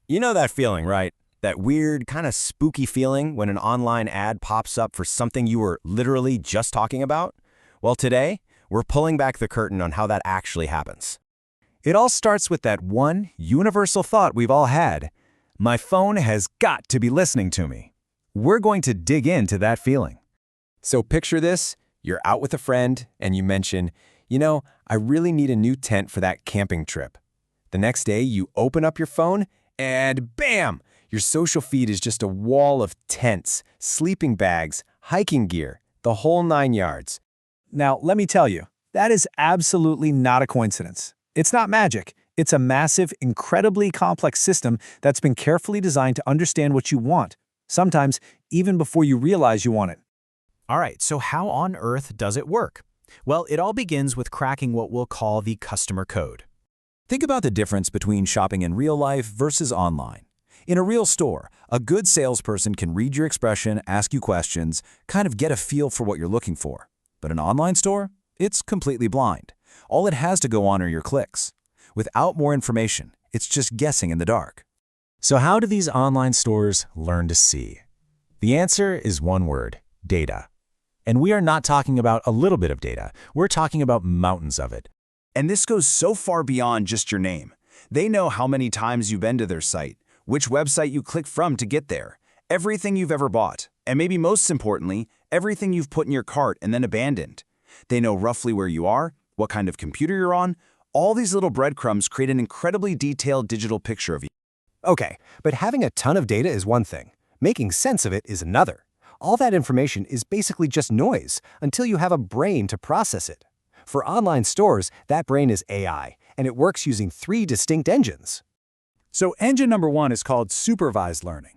You know that feeling, right? That weird, kind of spooky feeling when an online ad pops up for something you were literally just talking about? Well, today, we're pulling back the curtain on how that actually happens. It all starts with that one universal thought we've all had. My phone has got to be listening to me. We're going to dig into that feeling. So picture this, you're out with a friend and you mention, I really need a new tent for that camping trip. The next day, you open up your phone and bam! Your social feed is just a wall of tents, sleeping bags, hiking gear, the whole 9 yards. Now, let me tell you, that is absolutely not a coincidence. It's not magic. It's a massive, incredibly complex system that's been carefully designed to understand what you want, sometimes even before you realize you want it. All right, so how on earth does it work? Well, it all begins with cracking what we'll call the customer code. Think about the difference between shopping in real life versus online. In a real store, a good salesperson can read your expression, ask you questions, kind of get a feel for what you're looking for. But an online store? It's completely blind. All it has to go on are your clicks. Without more information, it's just guessing in the dark. So how do these online stores learn to see? The answer is one word: data. And we are not talking about a little bit of data. We're talking about mountains of it. And this goes so far beyond just your name. They know how many times you've been to their site, which website you clicked from to get there, everything you've ever bought, and maybe most importantly, everything you've put in your cart and then abandoned. They know roughly where you are, what kind of computer you're on. All these little breadcrumbs create an incredibly detailed digital picture of you. Okay, but having a ton of data is one thing. Making sense of it is another. All that information is basically just noise until you have a brain to process it. For online stores, that brain is AI, and it works using 3 distinct engines. So engine number 1 is called supervised learning.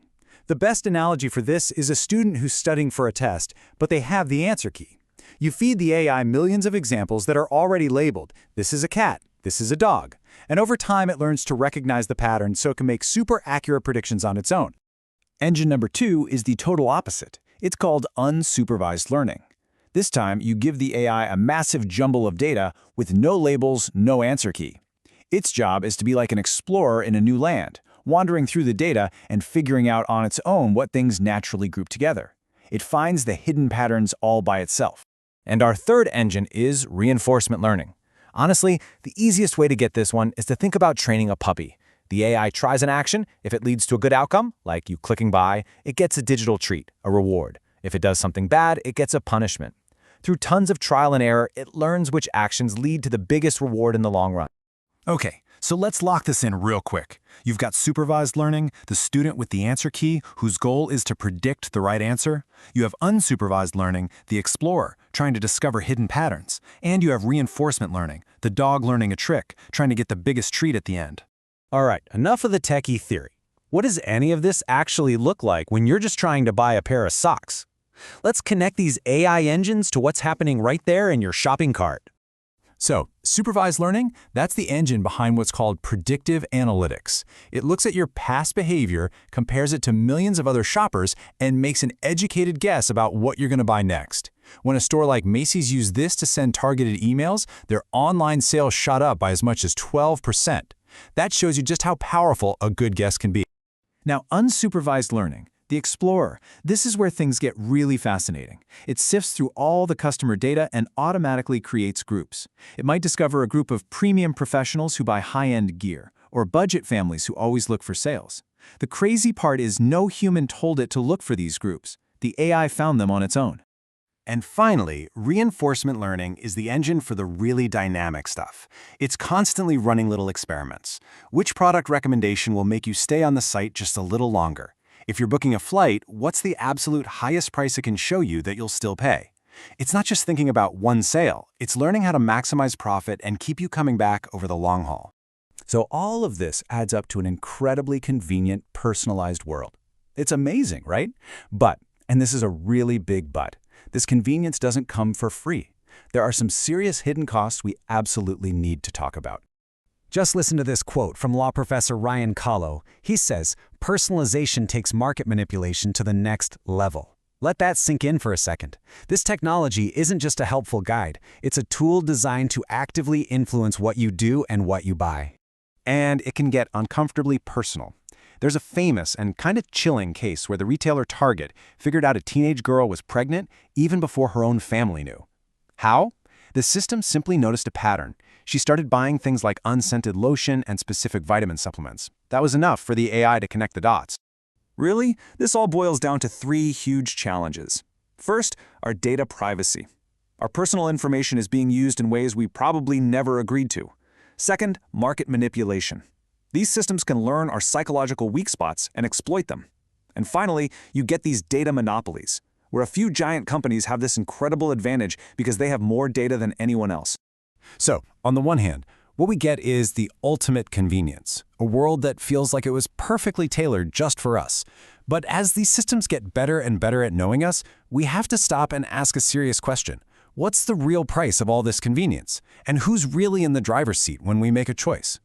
The best analogy for this is a student who's studying for a test, but they have the answer key. You feed the AI millions of examples that are already labeled. This is a cat. This is a dog. And over time, it learns to recognize the pattern so it can make super accurate predictions on its own. Engine number 2 is the total opposite. It's called unsupervised learning. This time, you give the AI a massive jumble of data with no labels, no answer key. Its job is to be like an explorer in a new land, wandering through the data and figuring out on its own what things naturally group together. It finds the hidden patterns all by itself. And our third engine is reinforcement learning. Honestly, the easiest way to get this one is to think about training a puppy. The AI tries an action. If it leads to a good outcome, like you clicking buy, it gets a digital treat, a reward. If it does something bad, it gets a punishment. Through tons of trial and error, it learns which actions lead to the biggest reward in the long run. Okay, so let's lock this in real quick. You've got supervised learning, the student with the answer key, whose goal is to predict the right answer. You have unsupervised learning, the explorer, trying to discover hidden patterns. And you have reinforcement learning, the dog learning a trick, trying to get the biggest treat at the end. All right, enough of the techie theory. What does any of this actually look like when you're just trying to buy a pair of socks? Let's connect these AI engines to what's happening right there in your shopping cart. So, supervised learning, that's the engine behind what's called predictive analytics. It looks at your past behavior, compares it to millions of other shoppers, and makes an educated guess about what you're going to buy next. When a store like Macy's used this to send targeted emails, their online sales shot up by as much as 12%. That shows you just how powerful a good guess can be. Now, unsupervised learning, the explorer, this is where things get really fascinating. It sifts through all the customer data and automatically creates groups. It might discover a group of premium professionals who buy high-end gear, or budget families who always look for sales. The crazy part is no human told it to look for these groups. The AI found them on its own. And finally, reinforcement learning is the engine for the really dynamic stuff. It's constantly running little experiments. Which product recommendation will make you stay on the site just a little longer? If you're booking a flight, what's the absolute highest price it can show you that you'll still pay? It's not just thinking about one sale, it's learning how to maximize profit and keep you coming back over the long haul. So all of this adds up to an incredibly convenient, personalized world. It's amazing, right? But, and this is a really big but, this convenience doesn't come for free. There are some serious hidden costs we absolutely need to talk about. Just listen to this quote from law professor Ryan Kahlo. He says, "Personalization takes market manipulation to the next level." Let that sink in for a second. This technology isn't just a helpful guide. It's a tool designed to actively influence what you do and what you buy. And it can get uncomfortably personal. There's a famous and kind of chilling case where the retailer Target figured out a teenage girl was pregnant even before her own family knew. How? The system simply noticed a pattern. She started buying things like unscented lotion and specific vitamin supplements. That was enough for the AI to connect the dots. Really, this all boils down to three huge challenges. First, our data privacy. Our personal information is being used in ways we probably never agreed to. Second, market manipulation. These systems can learn our psychological weak spots and exploit them. And finally, you get these data monopolies, where a few giant companies have this incredible advantage because they have more data than anyone else. So, on the one hand, what we get is the ultimate convenience, a world that feels like it was perfectly tailored just for us. But as these systems get better and better at knowing us, we have to stop and ask a serious question. What's the real price of all this convenience? And who's really in the driver's seat when we make a choice?